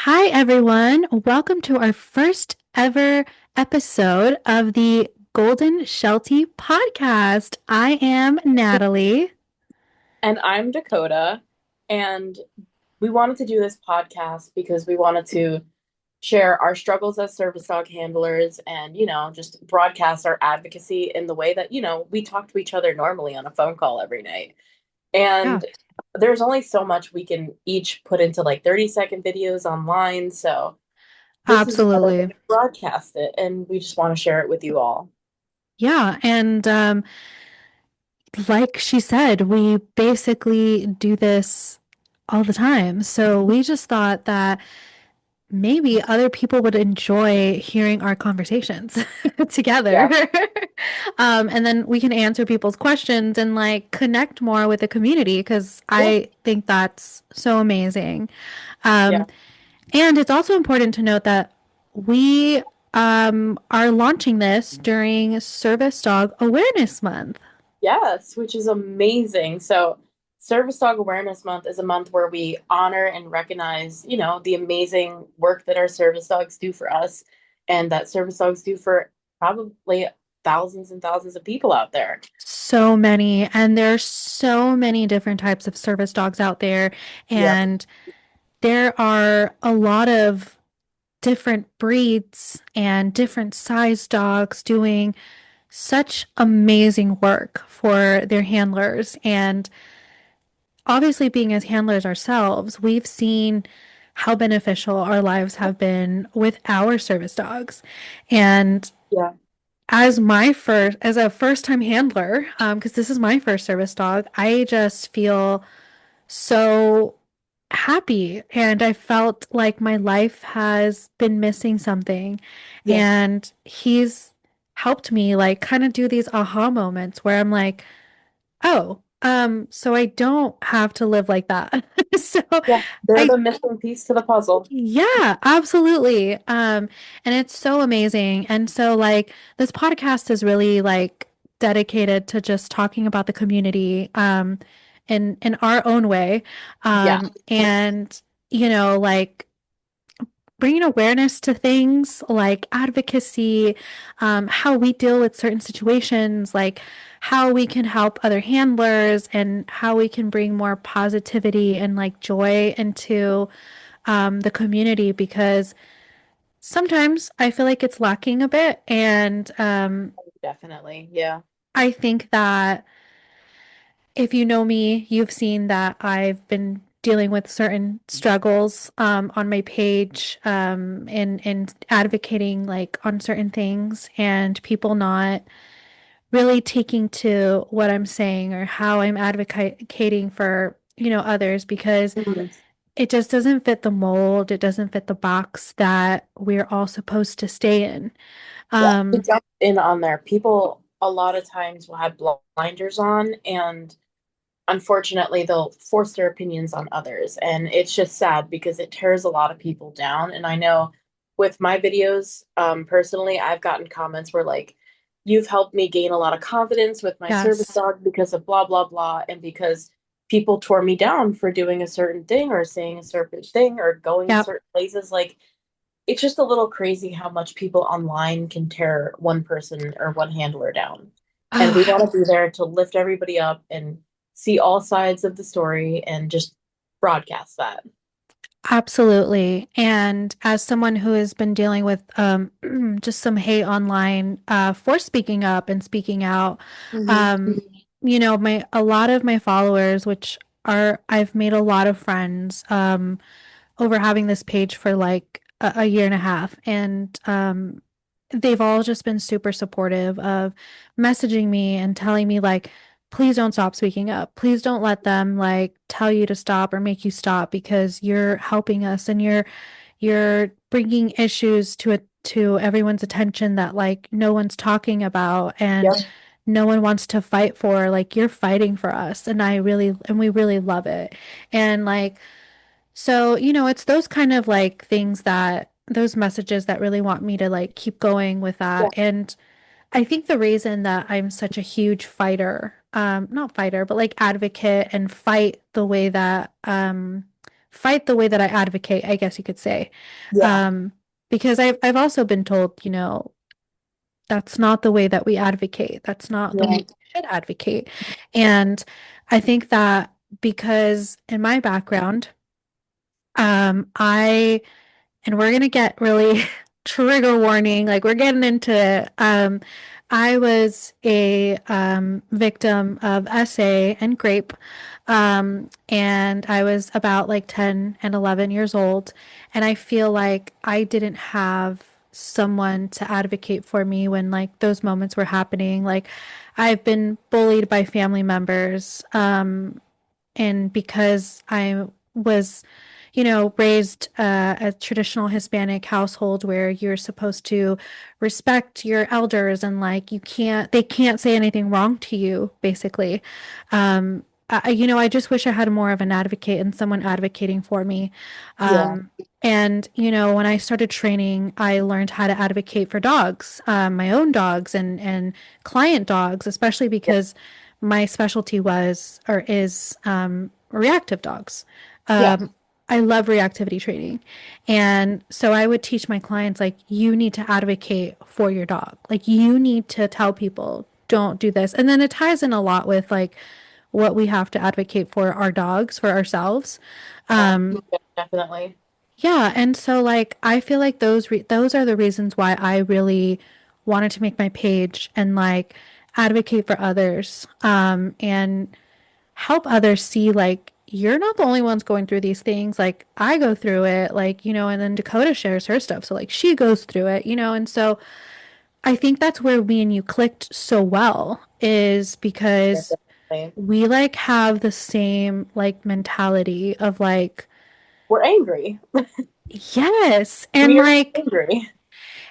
Hi, everyone. Welcome to our first ever episode of the Golden Sheltie Podcast. I am Natalie. And I'm Dakota. And we wanted to do this podcast because we wanted to share our struggles as service dog handlers and, just broadcast our advocacy in the way that, we talk to each other normally on a phone call every night. Yeah, And there's only so much we can each put into like 30-second videos online. So this is another way absolutely. to broadcast it. And we just want to share it with you all. Yeah, and like she said, we basically do this all the time. So we just thought that maybe other people would enjoy hearing our conversations together. Yeah. And then we can answer people's questions and like connect more with the community because Yeah. I think that's so amazing. Um, Yeah. and it's also important to note that we are launching this during Service Dog Awareness Month. Yes, which is amazing. So, Service Dog Awareness Month is a month where we honor and recognize, the amazing work that our service dogs do for us and that service dogs do for probably thousands and thousands of people out there. So many, and there's so many different types of service dogs out there, Yep. and there are a lot of different breeds and different size dogs doing such amazing work for their handlers. And obviously, being as handlers ourselves, we've seen how beneficial our lives have been with our service dogs. And Yeah. as a first time handler, because this is my first service dog, I just feel so happy and I felt like my life has been missing something Yes. and he's helped me like kind of do these aha moments where I'm like, oh, so I don't have to live like that. So Yeah. They're I the missing piece to the puzzle. yeah, absolutely. And it's so amazing. And so like this podcast is really like dedicated to just talking about the community in our own way. Yeah. And like bringing awareness to things like advocacy, how we deal with certain situations, like how we can help other handlers and how we can bring more positivity and like joy into the community because sometimes I feel like it's lacking a bit. And Definitely. Yeah. I think that if you know me, you've seen that I've been dealing with certain struggles on my page and advocating like on certain things and people not really taking to what I'm saying or how I'm advocating for, others because Mhm. it just doesn't fit the mold. It doesn't fit the box that we're all supposed to stay in. Yeah. To Um, jump in on there, people a lot of times will have blinders on and unfortunately they'll force their opinions on others and it's just sad because it tears a lot of people down. And I know with my videos, personally, I've gotten comments where like, you've helped me gain a lot of confidence with my service yes. dog because of blah blah blah, and because people tore me down for doing a certain thing or saying a certain thing or going Yep. certain places. Like, it's just a little crazy how much people online can tear one person or one handler down. And we Ah, want to be there to lift everybody up and see all sides of the story and just broadcast that. absolutely. And as someone who has been dealing with just some hate online for speaking up and speaking out, Hmm. um, my a lot of my followers, which are I've made a lot of friends over having this page for like a year and a half, and they've all just been super supportive of messaging me and telling me like please don't stop speaking up. Please don't let them like tell you to stop or make you stop because you're helping us and you're bringing issues to everyone's attention that like no one's talking about and Yep. no one wants to fight for. Like you're fighting for us and we really love it. And like so, it's those kind of like things that those messages that really want me to like keep going with Yeah. that. And I think the reason that I'm such a huge fighter, not fighter, but like advocate and fight the way that fight the way that I advocate, I guess you could say. Yeah. Um, because I've also been told, that's not the way that we advocate. That's not the way Yeah. we should advocate. And I think that because in my background, I and we're gonna get really trigger warning, like we're getting into it. I was a victim of SA and grape, and I was about like 10 and 11 years old, and I feel like I didn't have someone to advocate for me when like those moments were happening. Like I've been bullied by family members, and because I was, raised a traditional Hispanic household where you're supposed to respect your elders and like they can't say anything wrong to you, basically. I just wish I had more of an advocate and someone advocating for me. Yeah. And, when I started training, I learned how to advocate for dogs, my own dogs and client dogs, especially Yeah. because my specialty was or is reactive dogs. Yeah. Um, I love reactivity training. And so I would teach my clients, like, you need to advocate for your dog. Like, you need to tell people, don't do this. And then it ties in a lot with, like, what we have to advocate for our dogs, for ourselves. Um, Yeah, definitely. yeah. And so, like, I feel like those are the reasons why I really wanted to make my page and, like, advocate for others. And help others see like you're not the only ones going through these things. Like I go through it, like, and then Dakota shares her stuff. So like she goes through it, and so I think that's where me and you clicked so well is Yeah, because definitely. we like have the same like mentality of like, We're angry. yes. We are angry.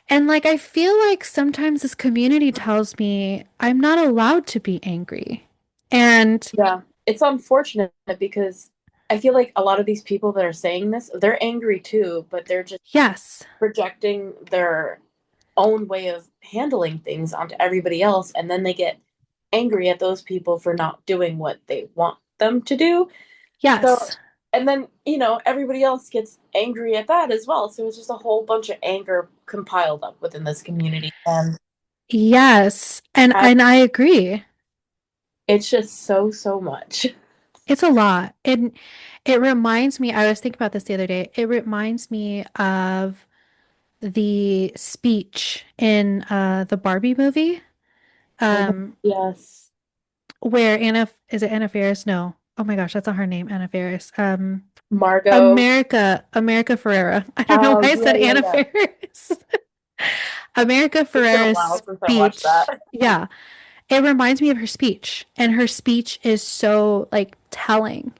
And like I feel like sometimes this community tells me I'm not allowed to be angry. And Yeah. It's unfortunate because I feel like a lot of these people that are saying this, they're angry too, but they're just yes. projecting their own way of handling things onto everybody else. And then they get angry at those people for not doing what they want them to do. So, Yes. and then, everybody else gets angry at that as well. So it's just a whole bunch of anger compiled up within this community. And Yes. And I, and I agree. it's just so, so much. It's a lot. It reminds me, I was thinking about this the other day. It reminds me of the speech in the Barbie movie, Oh my, um, yes. where is it Anna Faris? No. Oh my gosh, that's not her name, Anna Faris. Margot. America Ferrera. I don't know Oh, why I yeah, said yeah, Anna yeah. Faris. America It's been a Ferrera's while since I watched speech. that. Yeah. It reminds me of her speech, and her speech is so like telling.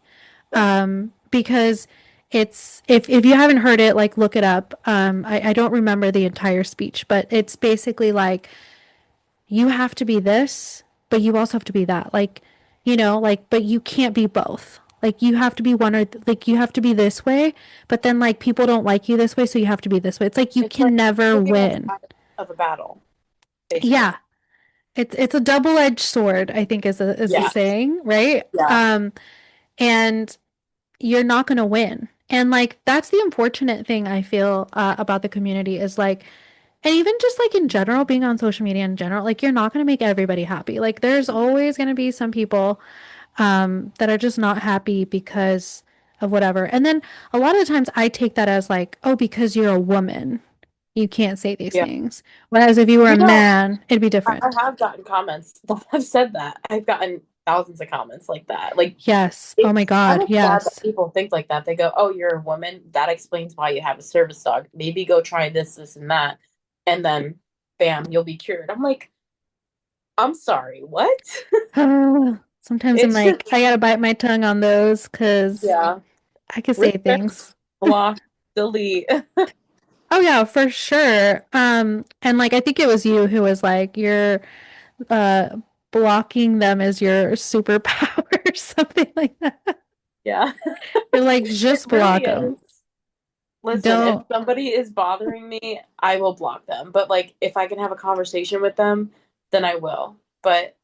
Because it's if you haven't heard it, like look it up. I don't remember the entire speech, but it's basically like you have to be this, but you also have to be that. Like, like, but you can't be both. Like you have to be one or like you have to be this way, but then like people don't like you this way, so you have to be this way. It's like you It's like can never picking a win. side of a battle, basically. Yeah, it's a double-edged sword, I think is the Yeah. saying, right? Yeah. And you're not going to win. And like that's the unfortunate thing I feel about the community is like, and even just like in general, being on social media in general, like you're not going to make everybody happy. Like there's always going to be some people that are just not happy because of whatever. And then a lot of the times I take that as like, oh, because you're a woman, you can't say these Yeah. things. Whereas if you were a You know, man, it'd be I different. have gotten comments that have said that. I've gotten thousands of comments like that. Like, Yes. Oh my it's kind God. of sad that Yes. people think like that. They go, "Oh, you're a woman. That explains why you have a service dog. Maybe go try this, this, and that, and then, bam, you'll be cured." I'm like, I'm sorry, what? Sometimes I'm It's just, like, I gotta bite my tongue on those because yeah, I could say restrict, things. block, delete. Oh yeah, for sure. And like I think it was you who was like, you're uh blocking them as your superpower or something like that. Yeah, You're like, it just really block them. is. Listen, if Don't. somebody is bothering me, I will block them. But like, if I can have a conversation with them, then I will. But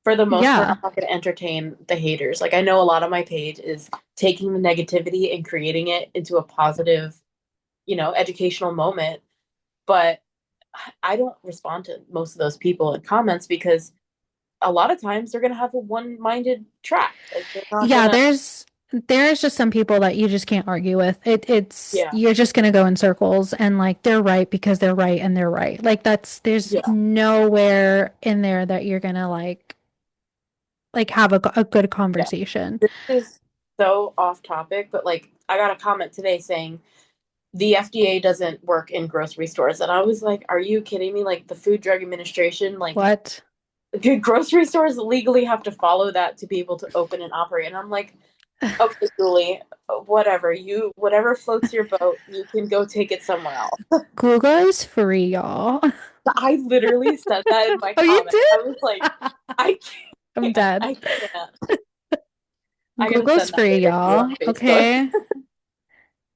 for the most part, I'm Yeah. not going to entertain the haters. Like I know a lot of my page is taking the negativity and creating it into a positive, educational moment, but I don't respond to most of those people in comments because a lot of times they're going to have a one-minded track. Like they're not going Yeah, to, there's just some people that you just can't argue with. It's yeah, you're just gonna go in circles and like they're right because they're right and they're right. Like there's yeah. nowhere in there that you're gonna like have a good Yeah. conversation. This is so off topic, but like I got a comment today saying the FDA doesn't work in grocery stores. And I was like, are you kidding me? Like the Food Drug Administration, like What? do grocery stores legally have to follow that to be able to open and operate? And I'm like, okay, Julie, whatever. Whatever floats your boat, you can go take it somewhere else. Google is free, y'all. I literally said that in my Oh, you comment. I was like, did? I I'm can't, dead. I can't. I gotta Google's send that free, later to you on y'all. Facebook. Okay.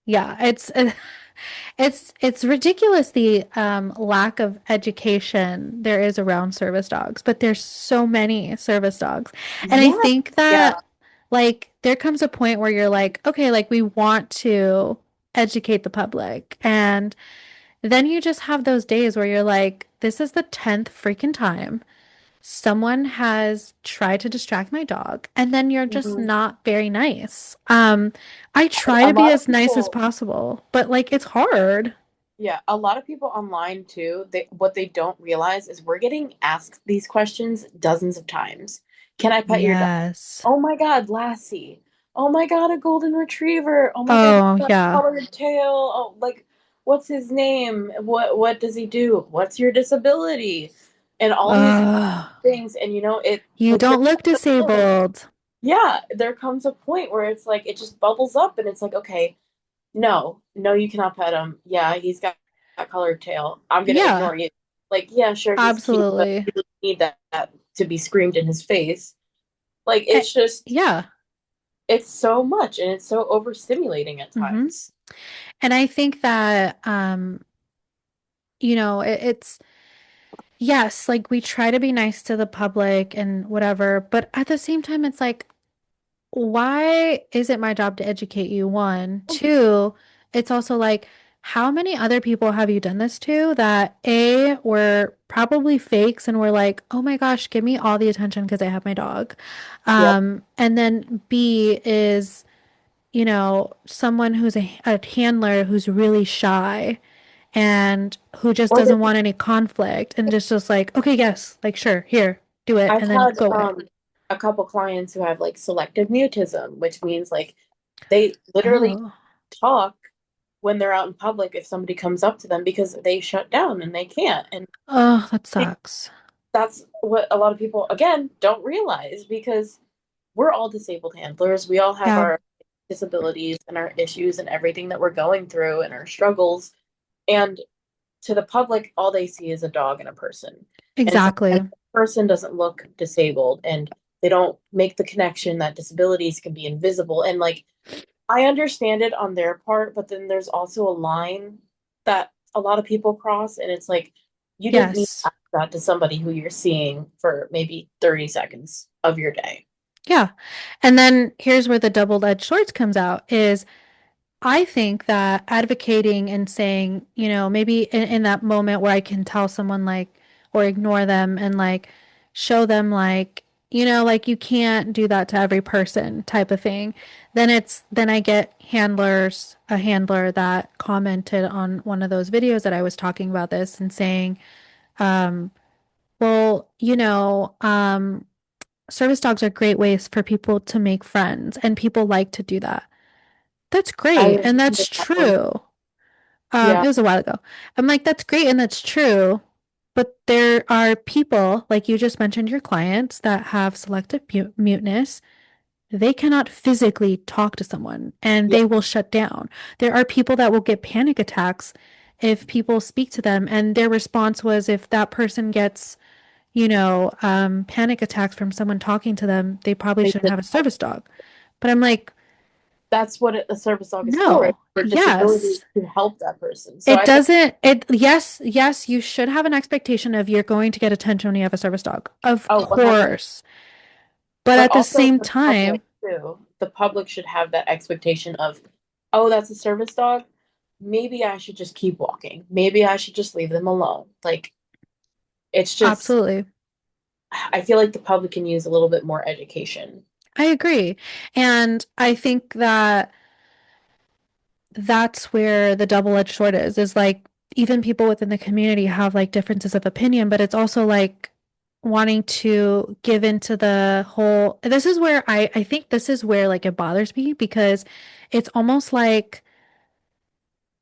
Yeah, it's ridiculous the lack of education there is around service dogs, but there's so many service dogs. And I Yeah, think yeah. that like there comes a point where you're like, okay, like we want to educate the public. And then you just have those days where you're like, this is the 10th freaking time someone has tried to distract my dog, and then you're just Mhm. not very nice. I try A to be lot of as nice as people, possible, but like it's hard. yeah, a lot of people online too, what they don't realize is we're getting asked these questions dozens of times. Can I pet your dog? Yes. Oh my God, Lassie. Oh my God, a golden retriever. Oh my God, he's Oh, got a yeah. colored tail. Oh, like, what's his name? What does he do? What's your disability? And all these Ugh. things. And You like there don't look comes a point. disabled. Yeah, there comes a point where it's like it just bubbles up and it's like, okay, no, no, you cannot pet him. Yeah, he's got that colored tail. I'm gonna Yeah, ignore you. Like, yeah, sure, he's cute, but absolutely. he doesn't need that to be screamed in his face. Like, Eh, yeah. it's so much and it's so overstimulating at hmm times. And I think that it's yes, like we try to be nice to the public and whatever, but at the same time it's like why is it my job to educate you? One. Two, it's also like, how many other people have you done this to that A, were probably fakes and were like, oh my gosh, give me all the attention because I have my dog. Yep. And then B is, someone who's a handler who's really shy and who just Or they, doesn't want any conflict and just like, okay, yes, like sure, here, do it, I've and then had go away. a couple clients who have like selective mutism, which means like they literally Oh, talk when they're out in public if somebody comes up to them because they shut down and they can't. And oh, that sucks. that's what a lot of people again don't realize because we're all disabled handlers. We all have Yeah, our disabilities and our issues and everything that we're going through and our struggles. And to the public, all they see is a dog and a person. And sometimes exactly. the person doesn't look disabled and they don't make the connection that disabilities can be invisible. And like I understand it on their part, but then there's also a line that a lot of people cross, and it's like you didn't need to Yes. ask that to somebody who you're seeing for maybe 30 seconds of your day. Yeah. And then here's where the double-edged sword comes out is I think that advocating and saying, maybe in that moment where I can tell someone like, or ignore them and like show them like, like you can't do that to every person type of thing. Then I get a handler that commented on one of those videos that I was talking about this and saying, um, well, service dogs are great ways for people to make friends, and people like to do that. That's I great, and agree that's with that one. true. Yeah, It was a while ago. I'm like, that's great and that's true. But there are people, like you just mentioned, your clients that have selective muteness. They cannot physically talk to someone and yeah, they will shut down. There are people that will get panic attacks if people speak to them, and their response was if that person gets, panic attacks from someone talking to them, they probably they shouldn't did. have a service dog. But I'm like, that's what a service dog is for. It's No. for disabilities Yes. to help that person. So It I think doesn't, yes, you should have an expectation of you're going to get attention when you have a service dog. Of oh 100%. course. But But at the also same the public time, too. The public should have that expectation of, oh, that's a service dog. Maybe I should just keep walking. Maybe I should just leave them alone. Like it's just absolutely. I feel like the public can use a little bit more education. I agree. And I think that that's where the double-edged sword is like even people within the community have like differences of opinion, but it's also like wanting to give into the whole this is where I think this is where like it bothers me because it's almost like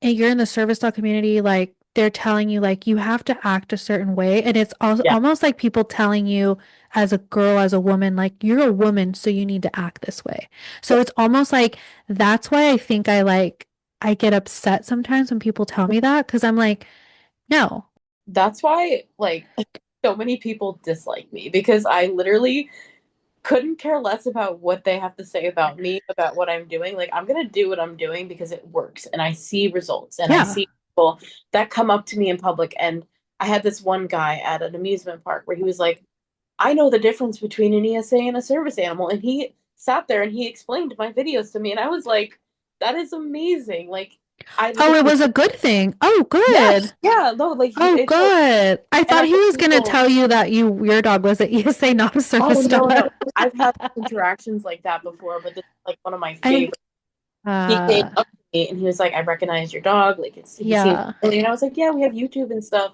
and you're in the service dog community, like they're telling you like you have to act a certain way. And it's also Yeah. almost like people telling you as a girl, as a woman, like you're a woman, so you need to act this way. So it's almost like that's why I think I get upset sometimes when people tell me that because I'm like, no. That's why like so many people dislike me because I literally couldn't care less about what they have to say about me, about what I'm doing. Like I'm gonna do what I'm doing because it works and I see results and I Yeah. see people that come up to me in public. And I had this one guy at an amusement park where he was like, I know the difference between an ESA and a service animal. And he sat there and he explained my videos to me and I was like, that is amazing. Like I Oh, it literally was a good thing. Oh, good. yes, yeah, no, like he Oh, it's like good. I and thought I he had was gonna people tell you that your dog was an ESA, not a oh service no, no. dog. I've had interactions like that before, but this is like one of my I'm favorites. He came uh up to me and he was like, I recognize your dog. Like it's he seems yeah. friendly. And I was like, yeah, we have YouTube and stuff.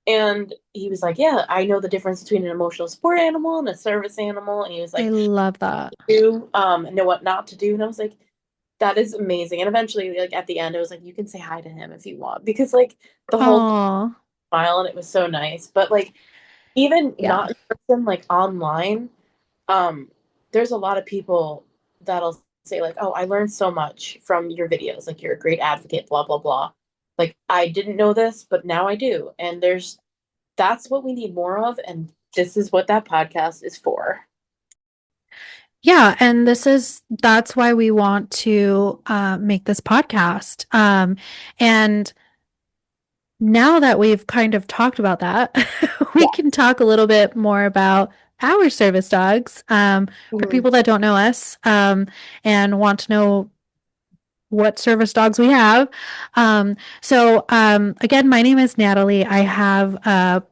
And he was like, yeah, I know the difference between an emotional support animal and a service animal. And he was I like, love that. do and know what not to do. And I was like, that is amazing. And eventually, like at the end, I was like, you can say hi to him if you want. Because like the whole Oh, smile and it was so nice. But like even yeah. not in person, like online, um, there's a lot of people that'll say like, "Oh, I learned so much from your videos. Like you're a great advocate, blah blah blah." Like I didn't know this, but now I do. And there's that's what we need more of, and this is what that podcast is for. Yeah, and that's why we want to make this podcast. And now that we've kind of talked about that, we Yeah. can talk a little bit more about our service dogs. For Mhm. people that don't know us, and want to know what service dogs we have. Again, my name is Natalie. I have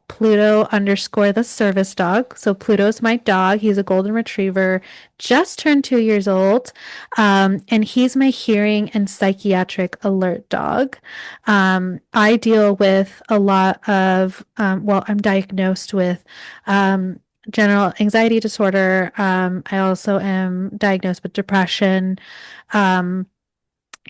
Pluto underscore the service dog. So Pluto's my dog. He's a golden retriever, just turned 2 years old. And he's my hearing and psychiatric alert dog. I deal with a lot of, I'm diagnosed with general anxiety disorder. I also am diagnosed with depression. Um,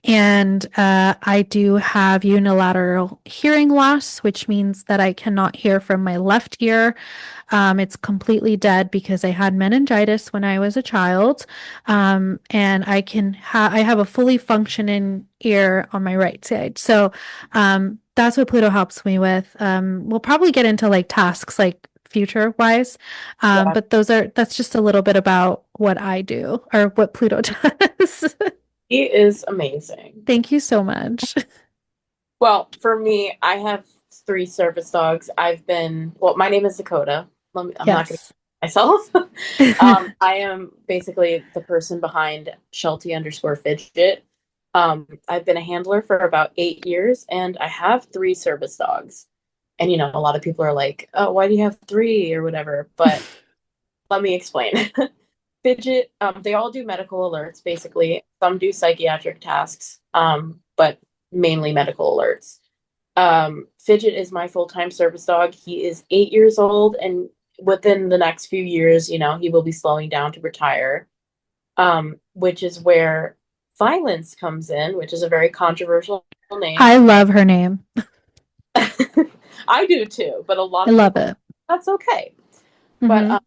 and I do have unilateral hearing loss, which means that I cannot hear from my left ear. It's completely dead because I had meningitis when I was a child. And I have a fully functioning ear on my right side. So, that's what Pluto helps me with. We'll probably get into like tasks like future wise. Yeah, But that's just a little bit about what I do or what Pluto does. he is amazing. Thank you so much. Well, for me, I have three service dogs. My name is Dakota. I'm not going to Yes. myself. I am basically the person behind Sheltie underscore Fidget. I've been a handler for about 8 years, and I have three service dogs. And a lot of people are like, "Oh, why do you have three or whatever?" But let me explain. Fidget, they all do medical alerts, basically. Some do psychiatric tasks, but mainly medical alerts. Fidget is my full-time service dog. He is 8 years old, and within the next few years, he will be slowing down to retire, which is where Violence comes in, which is a very controversial name. I love her name. I do too, but a lot I of love people, it. that's okay. But Hmm.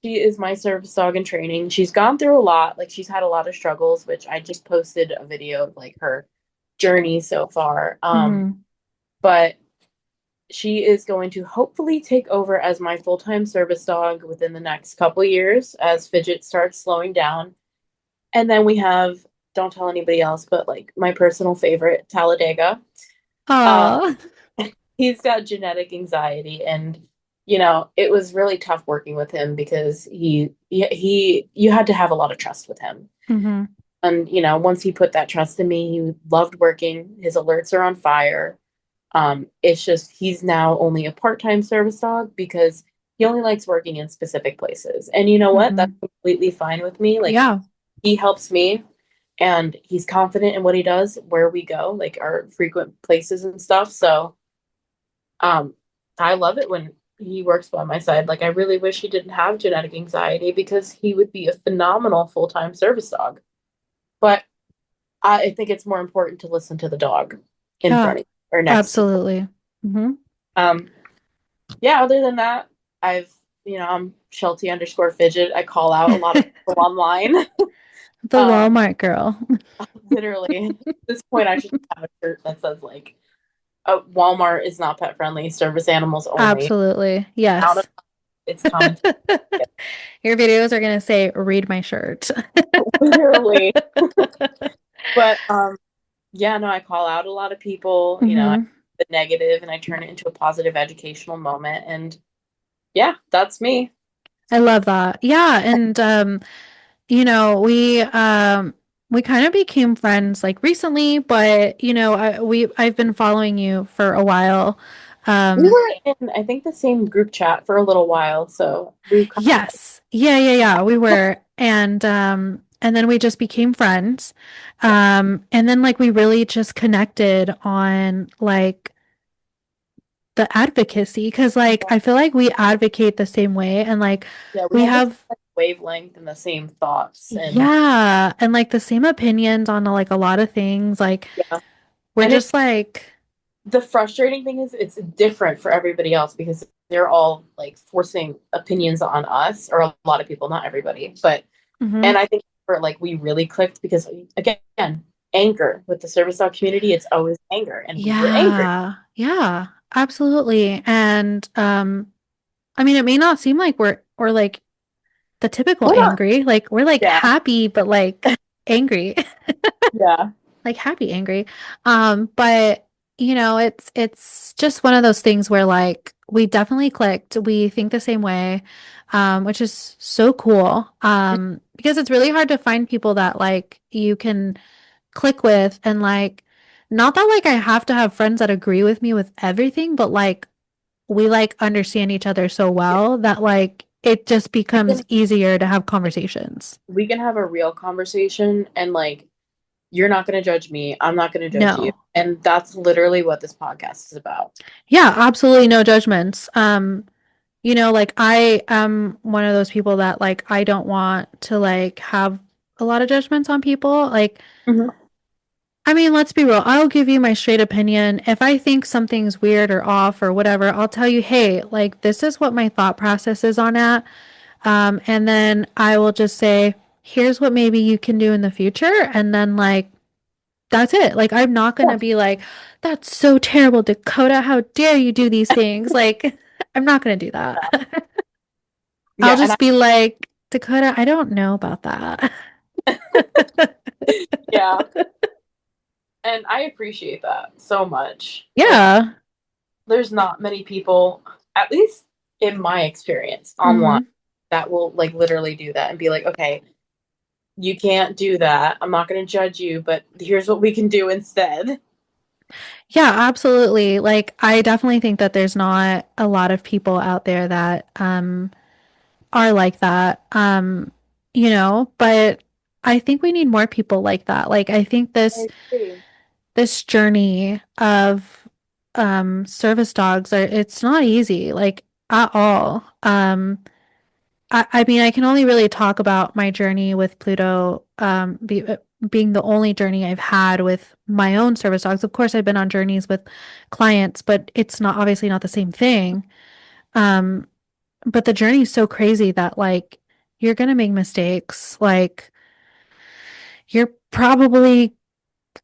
she is my service dog in training. She's gone through a lot. Like she's had a lot of struggles, which I just posted a video of like her journey so far. Hmm. But she is going to hopefully take over as my full-time service dog within the next couple years as Fidget starts slowing down. And then we have don't tell anybody else, but like my personal favorite, Talladega. Uh, Oh. he's got genetic anxiety, and it was really tough working with him because you had to have a lot of trust with him. Hmm. And once he put that trust in me, he loved working. His alerts are on fire. It's just he's now only a part-time service dog because he only likes working in specific places. And you know what? That's Hmm. completely fine with me. Like Yeah. he helps me and he's confident in what he does, where we go, like our frequent places and stuff. So um I love it when he works by my side. Like I really wish he didn't have genetic anxiety because he would be a phenomenal full-time service dog. But I think it's more important to listen to the dog in Yeah. front of you or next to you. Absolutely. Hmm. Um, yeah, other than that, I'm Sheltie_Fidget. I call out a lot of people online. The Um, Walmart girl. literally, at this point, I should have a shirt that says like, Walmart is not pet friendly, service animals only. Absolutely. Out of Yes. it's common to Your videos are gonna say, read my shirt. literally. But yeah, no, I call out a lot of people, Hmm. the negative and I turn it into a positive educational moment. And yeah, that's me. I love that. Yeah, and you know, we kind of became friends like recently, but I've been following you for a while. We Um, were in, I think, the same group chat for a little while, so we've kind of, yes. Yeah, yeah, yeah, we were. And then we just became friends. yeah, And then like we really just connected on like the advocacy because like I feel like we advocate the same way and like yeah, we we have the have same wavelength and the same thoughts, and yeah, and like the same opinions on like a lot of things. Like yeah, we're and it's just like, the frustrating thing is it's different for everybody else because they're all like forcing opinions on us, or a lot of people, not everybody, but mhm. and I think for like we really clicked because again, anger with the service dog community, it's always anger, and we were angry. Yeah, yeah, absolutely. And I mean, it may not seem like we're like the typical We're not, angry. Like we're like yeah, happy, but like angry. yeah, Like happy angry. But it's just one of those things where like we definitely clicked. We think the same way, which is so cool. Because it's really hard to find people that like you can click with and like not that like I have to have friends that agree with me with everything, but like we like understand each other so yeah. well that like it just We becomes can easier to have conversations. we can have a real conversation, and like you're not going to judge me, I'm not going to judge you, No. and that's literally what this podcast is about. Yeah, absolutely no judgments. Like I am one of those people that like I don't want to like have a lot of judgments on people. Like, Mhm. I mean, let's be real. I'll give you my straight opinion. If I think something's weird or off or whatever, I'll tell you, hey, like this is what my thought process is on that. And then I will just say, here's what maybe you can do in the future. And then like that's it. Like I'm not Yeah, gonna be like, that's so terrible, Dakota. How dare you do these things? Like, I'm not gonna do that. I'll yeah, and just be like, Dakota, I don't know about that. yeah, and I appreciate that so much. Like Yeah. there's not many people, at least in my experience online, Hmm. that will like literally do that and be like, okay, you can't do that, I'm not going to judge you, but here's what we can do instead. Yeah, absolutely. Like, I definitely think that there's not a lot of people out there that are like that. But I think we need more people like that. Like, I think I agree. this journey of service dogs it's not easy, like at all. I mean, I can only really talk about my journey with Pluto, being the only journey I've had with my own service dogs. Of course, I've been on journeys with clients, but it's not obviously not the same thing. Um, but the journey is so crazy that like you're gonna make mistakes. Like you're probably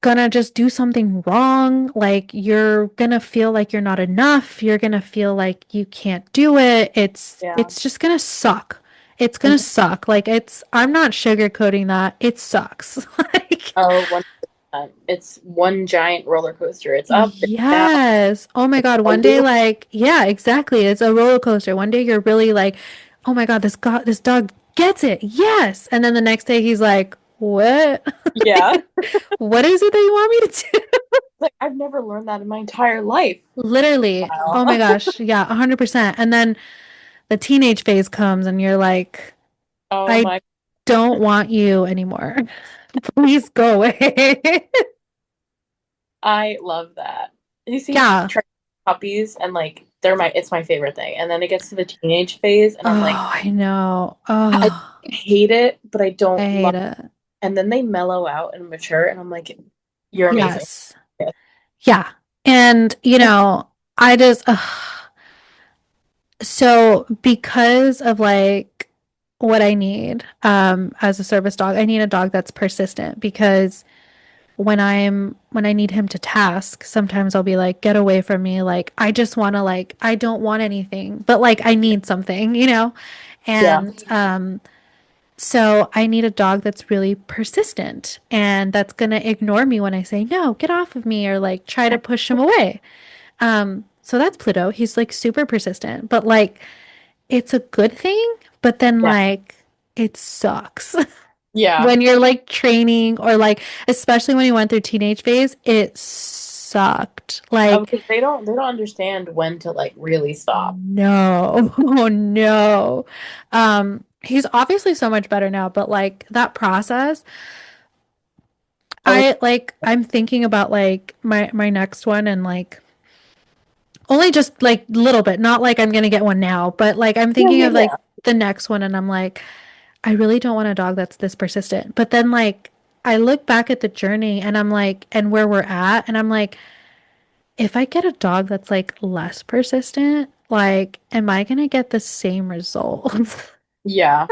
gonna just do something wrong. Like you're gonna feel like you're not enough. You're gonna feel like you can't do it. It's Yeah, it's just gonna suck. It's gonna Mhm. suck. Like I'm not sugarcoating that. It sucks. Like, Oh, 100%. It's one giant roller coaster. It's up, it's down, yes. Oh my it's God. a One day, loop. like, yeah, exactly. It's a roller coaster. One day you're really like, oh my God, this dog gets it. Yes. And then the next day he's like, what? Yeah. What is it that you want me to do? Like I've never learned that in my entire life. Literally. Wow. Oh my gosh. Yeah, 100%. And then the teenage phase comes and you're like, Oh I my, don't want you anymore. Please go away. I love that. You see Yeah. puppies and like it's my favorite thing. And then it gets to the teenage phase and I'm like, Oh, I know. I Oh, hate it, but I I don't love hate it. and then they mellow out and mature and I'm like, you're amazing. Yes. Yeah. And, I just, so because of like what I need, as a service dog, I need a dog that's persistent because when I need him to task, sometimes I'll be like, get away from me. Like, I just want to like, I don't want anything, but like, I need something. Yeah. And, so I need a dog that's really persistent and that's going to ignore me when I say, no, get off of me or like try to push him away. So that's Pluto. He's like super persistent, but like it's a good thing, but then Yeah. like it sucks Yeah. when you're like training or like especially when you went through teenage phase, it sucked. Like Because they don't understand when to like really stop. no. Oh no. He's obviously so much better now, but like that process, Oh, I'm thinking about like my next one and like only just like little bit, not like I'm gonna get one now, but like I'm yeah, thinking yeah, of yeah. like the next one and I'm like, I really don't want a dog that's this persistent. But then like I look back at the journey and I'm like, and where we're at, and I'm like, if I get a dog that's like less persistent, like, am I gonna get the same results? Yeah.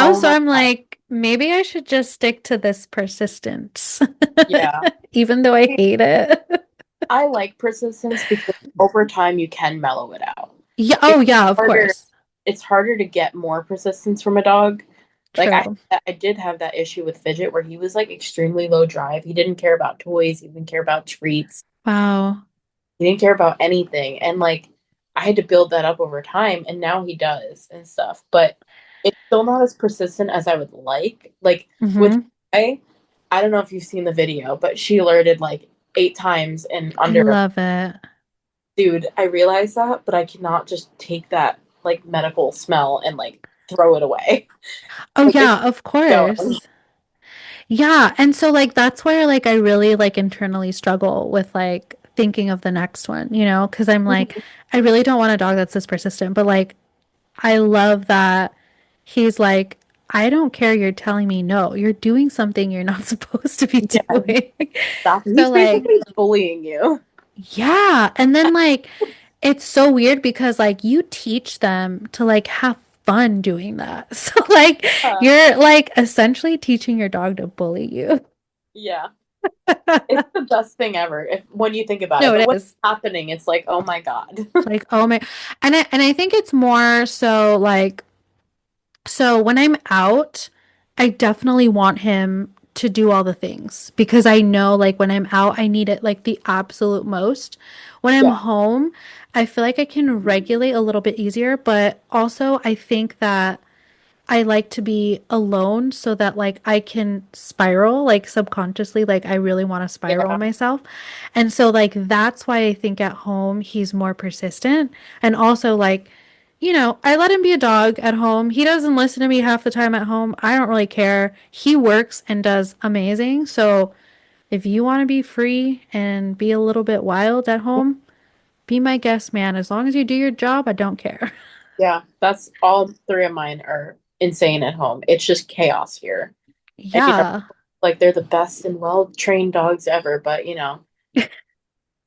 Oh So my I'm God. like, maybe I should just stick to this persistence, Yeah. even though I hate it. I like persistence because over time you can mellow it out. Yeah. It's Oh, yeah, of harder course. it's harder to get more persistence from a dog. Like True. I did have that issue with Fidget where he was like extremely low drive. He didn't care about toys, he didn't care about treats. Wow. He didn't care about anything. And like I had to build that up over time and now he does and stuff. But it's still not as persistent as I would like. Like with Hmm. I don't know if you've seen the video, but she alerted like 8 times in I under love it. dude, I realize that, but I cannot just take that like medical smell and like throw it away. Oh, Like it's yeah, of going. course. Yeah. And so, like, that's where, like, I really, like, internally struggle with, like, thinking of the next one, because I'm like, I really don't want a dog that's this persistent, but, like, I love that he's like, I don't care. You're telling me no. You're doing something you're not supposed to be Yeah, doing. stop. So, He's like, basically bullying you. yeah. And then like it's so weird because like you teach them to like have fun doing that. So like Uh, you're like essentially teaching your dog to bully you. yeah, it's the best thing ever if when you think about it. No, But it when it's is. happening, it's like, oh my god. Like, oh my, and I think it's more so like so when I'm out, I definitely want him to do all the things because I know like when I'm out, I need it like the absolute most. When I'm Yeah, home, I feel like I can regulate a little bit easier, but also I think that I like to be alone so that like I can spiral like subconsciously like I really want to spiral yeah, myself. And so like that's why I think at home he's more persistent and also like I let him be a dog at home. He doesn't listen to me half the time at home. I don't really care. He works and does amazing. So if you want to be free and be a little bit wild at home, be my guest, man. As long as you do your job, I don't care. yeah. That's all three of mine are insane at home. It's just chaos here. And Yeah. like they're the best and well trained dogs ever, but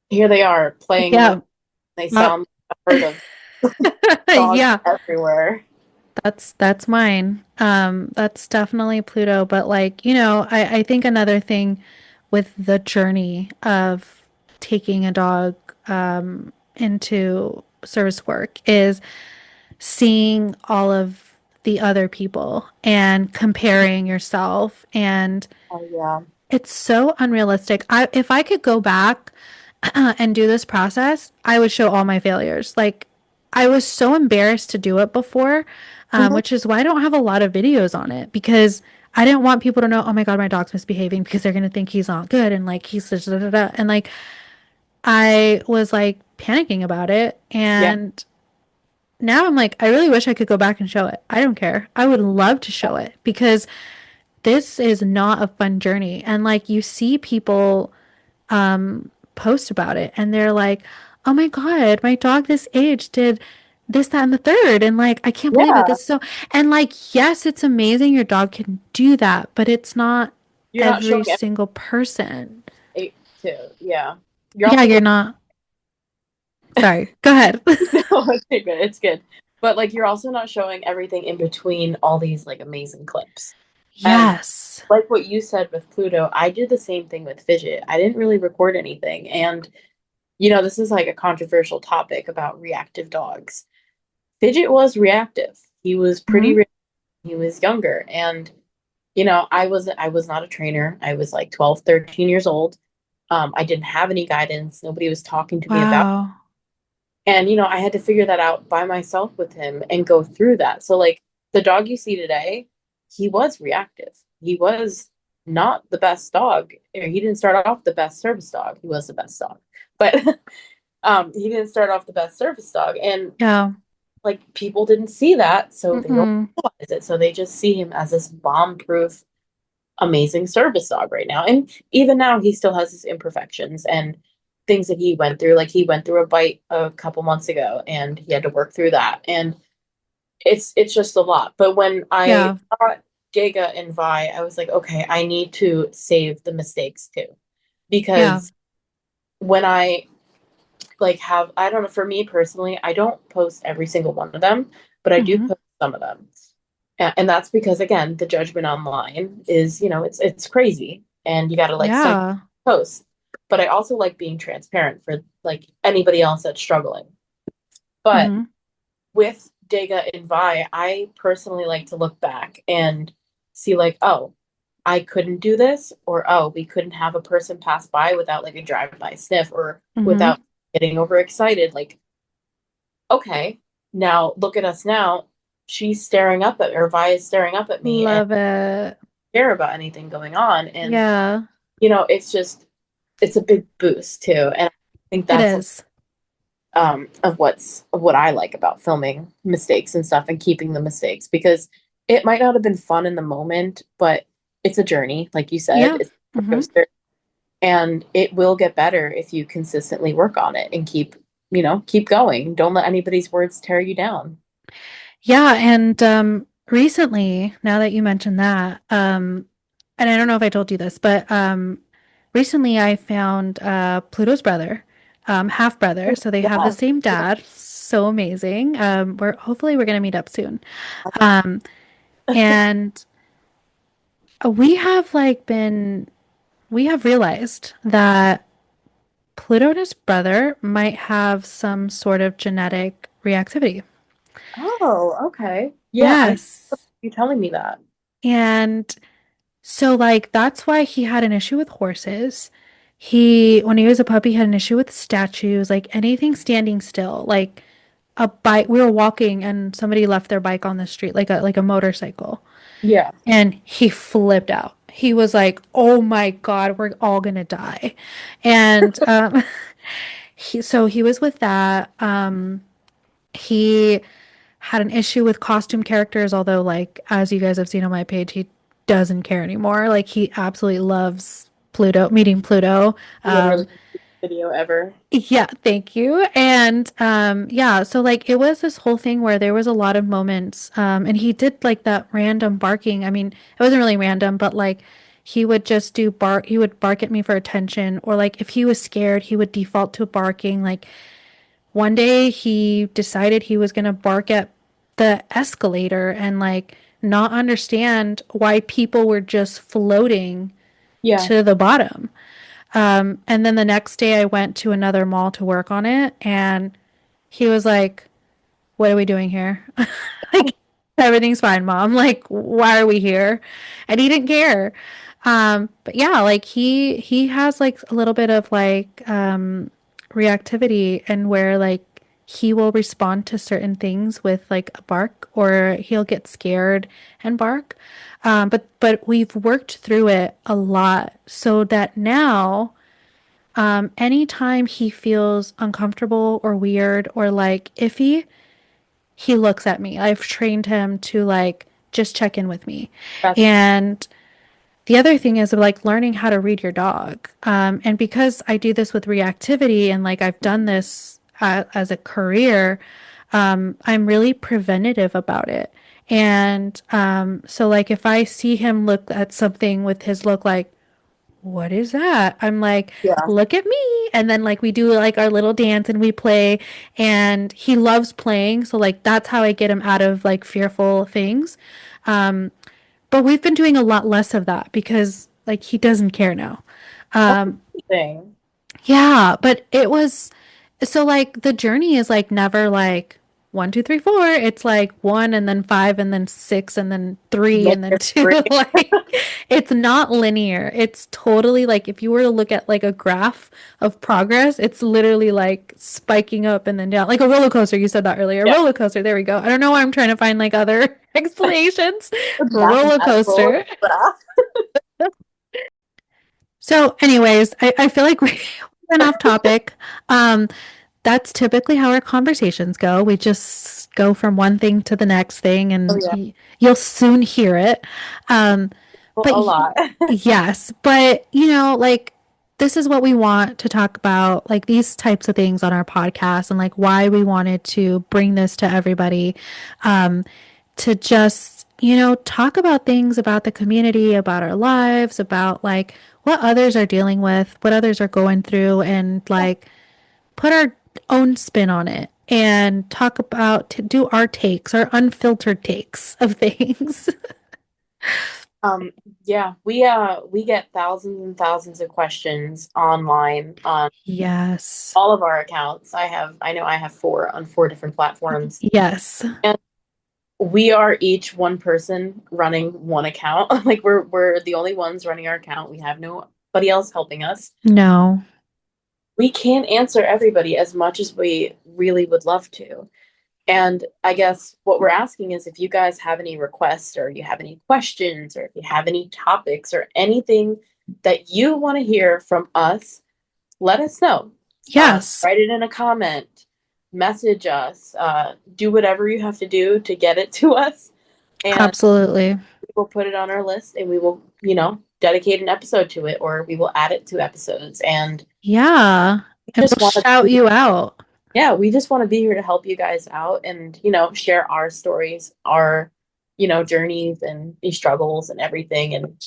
here they are playing in the Yeah. they Well, sound like a herd of dogs yeah, everywhere. that's mine. That's definitely Pluto. But like, I think another thing with the journey of taking a dog into service work is seeing all of the other people and comparing yourself. And Oh yeah. it's so unrealistic. If I could go back and do this process, I would show all my failures. Like, I was so embarrassed to do it before, Mhm. which is why I don't have a lot of videos on it because I didn't want people to know, oh my God, my dog's misbehaving because they're gonna think he's not good and like he's da, da, da, da. And like I was like panicking about it. Yeah. And now I'm like, I really wish I could go back and show it. I don't care. I would love to show it because this is not a fun journey. And like you see people post about it and they're like, oh my God, my dog this age did this, that, and the third. And like, I can't believe it. Yeah. This is so, and like, yes, it's amazing your dog can do that, but it's not You're not every showing single person. everything too. Yeah. You're Yeah, also you're like, not. Sorry, go ahead. no, okay, good. It's good. But like you're also not showing everything in between all these like amazing clips. And Yes. like what you said with Pluto, I did the same thing with Fidget. I didn't really record anything. And this is like a controversial topic about reactive dogs. Fidget was reactive. He was pretty Hmm. he was younger, and I was not a trainer. I was like 12, 13 years old. I didn't have any guidance. Nobody was talking to me about. Wow. And I had to figure that out by myself with him and go through that. So like the dog you see today, he was reactive. He was not the best dog. He didn't start off the best service dog. He was the best dog. But he didn't start off the best service dog. And Yeah. like people didn't see that, so they don't Mm-mm. realize it. So they just see him as this bomb-proof, amazing service dog right now. And even now, he still has his imperfections and things that he went through. Like he went through a bite a couple months ago, and he had to work through that. And it's just a lot. But when I Yeah. saw Giga and Vi, I was like, okay, I need to save the mistakes too, Yeah. because when I like have I don't know, for me personally, I don't post every single one of them, but I do Hmm. post some of them. And that's because again, the judgment online is, it's crazy and you got to like second Yeah. post. But I also like being transparent for like anybody else that's struggling. But Hmm. with Dega and Vi, I personally like to look back and see like, oh, I couldn't do this, or oh, we couldn't have a person pass by without like a drive-by sniff or Hmm. without getting overexcited. Like, okay, now look at us now. She's staring up at or Vi is staring up at me and Love it. care about anything going on. And Yeah, it's a big boost too. And I think it that's is. of what I like about filming mistakes and stuff and keeping the mistakes because it might not have been fun in the moment, but it's a journey, like you said, Yeah. it's a roller Hmm. coaster, and it will get better if you consistently work on it and keep going. Don't let anybody's words tear you down. Yeah, and recently, now that you mentioned that, and I don't know if I told you this, but recently I found Pluto's brother, half brother, so they have the Yeah, same dad. So amazing. We're gonna meet up soon. Um, and we have we have realized that Pluto and his brother might have some sort of genetic reactivity. oh, okay. Yeah, I Yes. you telling me that. And so like that's why he had an issue with horses. When he was a puppy, had an issue with statues, like anything standing still, like a bike. We were walking and somebody left their bike on the street, like a motorcycle, Yeah. and he flipped out. He was like, "Oh my God, we're all gonna die," and he was with that. He had an issue with costume characters, although, like, as you guys have seen on my page, he doesn't care anymore. Like, he absolutely loves meeting Pluto. Literally Um, video ever. yeah, thank you. And yeah, so like it was this whole thing where there was a lot of moments, and he did like that random barking. I mean, it wasn't really random, but like he would just he would bark at me for attention, or like if he was scared, he would default to barking. Like one day he decided he was gonna bark at the escalator and like not understand why people were just floating Yeah. to the bottom. And then the next day I went to another mall to work on it and he was like, "What are we doing here?" Like, Everything's fine, mom. Like, why are we here? And he didn't care. But yeah, like he has like a little bit of like reactivity and where like he will respond to certain things with like a bark or he'll get scared and bark. But we've worked through it a lot so that now anytime he feels uncomfortable or weird or like iffy, he looks at me. I've trained him to like just check in with me. That's And the other thing is like learning how to read your dog. And because I do this with reactivity and like I've done this as a career, I'm really preventative about it. And so like if I see him look at something with his look like, what is that? I'm like, yeah. look at me. And then like we do like our little dance and we play and he loves playing. So like that's how I get him out of like fearful things. Um, but we've been doing a lot less of that because like he doesn't care now. That's Um, interesting. yeah, but it was so like the journey is like never like one, two, three, four. It's like one and then five and then six and then three and then Layer two. three. Like it's not linear. It's totally like if you were to look at like a graph of progress, it's literally like spiking up and then down. Like a roller coaster. You said that earlier. A Yeah. roller coaster. There we go. I don't know why I'm trying to find like other explanations. Roller Mathematical coaster. graph. So, anyways, I feel like we went off topic. Um, that's typically how our conversations go. We just go from one thing to the next thing, Oh and yeah, you'll soon hear it. Um, well, but a lot. yes, but like this is what we want to talk about, like these types of things on our podcast, and like why we wanted to bring this to everybody. Um, to just, talk about things about the community, about our lives, about like what others are dealing with, what others are going through, and like put our own spin on it and talk about, to do our takes, our unfiltered takes of things. Um, yeah, we get thousands and thousands of questions online on Yes. all of our accounts. I know I have four on four different platforms. Yes. And we are each one person running one account. Like we're the only ones running our account. We have nobody else helping us. No. We can't answer everybody as much as we really would love to. And I guess what we're asking is if you guys have any requests or you have any questions or if you have any topics or anything that you want to hear from us, let us know. Yes. Write it in a comment, message us, do whatever you have to do to get it to us. And Absolutely. we will put it on our list and we will, dedicate an episode to it or we will add it to episodes. And Yeah. we And just we'll want to shout you out. yeah, we just want to be here to help you guys out and, share our stories, our, journeys and struggles and everything. And,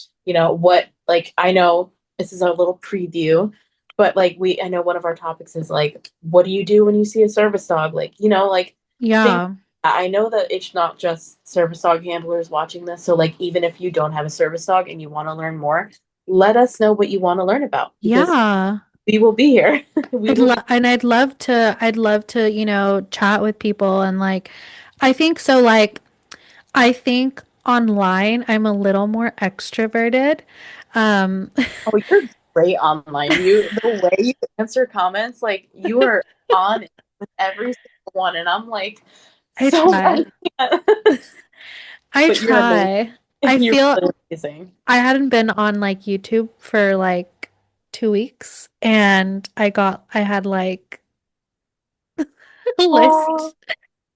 what, like, I know this is a little preview, but like, I know one of our topics is like, what do you do when you see a service dog? Like, like, think, Yeah. I know that it's not just service dog handlers watching this. So, like, even if you don't have a service dog and you want to learn more, let us know what you want to learn about because Yeah. we will be here. We I'd will be. love and I'd love to, chat with people and like I think so like I think online I'm a little more extroverted. Um Oh, you're great online. The way you answer comments, like you are on it with every single one, and I'm like, I so I try. can't. I But you're amazing. try. I You're feel really amazing. I hadn't been on like YouTube for like 2 weeks and I had like a Oh,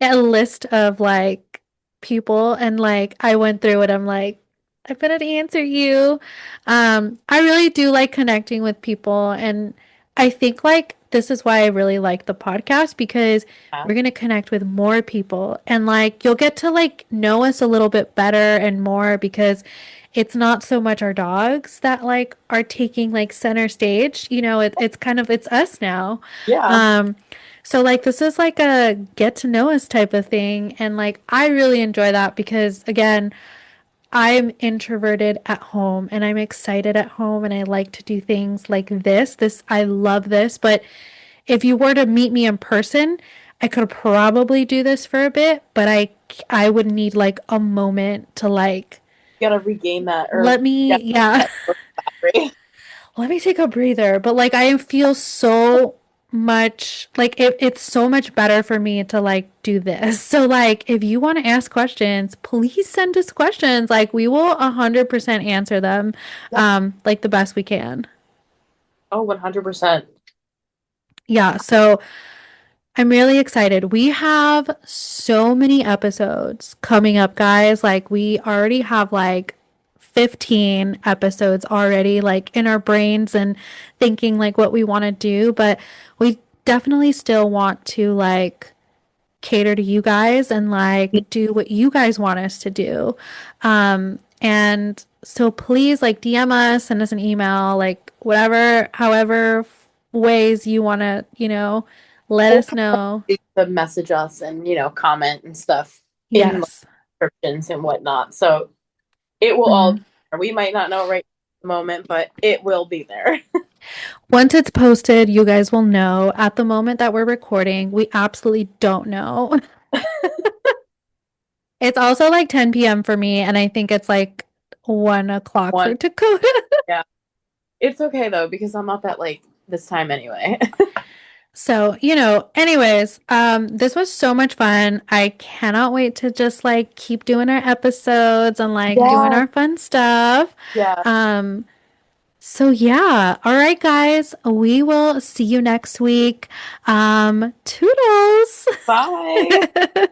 list of like people and like I went through it. I'm like, I'm gonna answer you. I really do like connecting with people and I think like this is why I really like the podcast because yeah, we're gonna connect with more people and like you'll get to like know us a little bit better and more because it's not so much our dogs that like are taking like center stage. It's kind of it's us now. yeah, Um, so like this is like a get to know us type of thing and like I really enjoy that because again, I'm introverted at home and I'm excited at home and I like to do things like this. I love this, but if you were to meet me in person, I could probably do this for a bit, but I would need like a moment to like You gotta regain that or let me, get yeah, that battery. let me take a breather. But like I feel so much like it's so much better for me to like do this. So like if you want to ask questions, please send us questions. Like we will 100% answer them Yeah. like the best we can. Oh, 100%. Yeah, so I'm really excited. We have so many episodes coming up, guys. Like we already have like 15 episodes already like in our brains and thinking like what we want to do, but we definitely still want to like cater to you guys and like do what you guys want us to do. And so please like DM us, send us an email, like whatever, however ways you want to, let Or us know. to message us and, comment and stuff in Yes. descriptions and whatnot. So it will all be Mhm. there. We might not know right at the moment, but it will be there. Once it's posted, you guys will know. At the moment that we're recording, we absolutely don't know. It's also like 10 p.m. for me, and I think it's like 1 o'clock One, for Dakota. yeah. It's okay though, because I'm up at like this time anyway. So, anyways, this was so much fun. I cannot wait to just like keep doing our episodes and like doing Yeah, our fun stuff. yeah. Um, so yeah. All right, guys, we will see you next week. Toodles. Bye.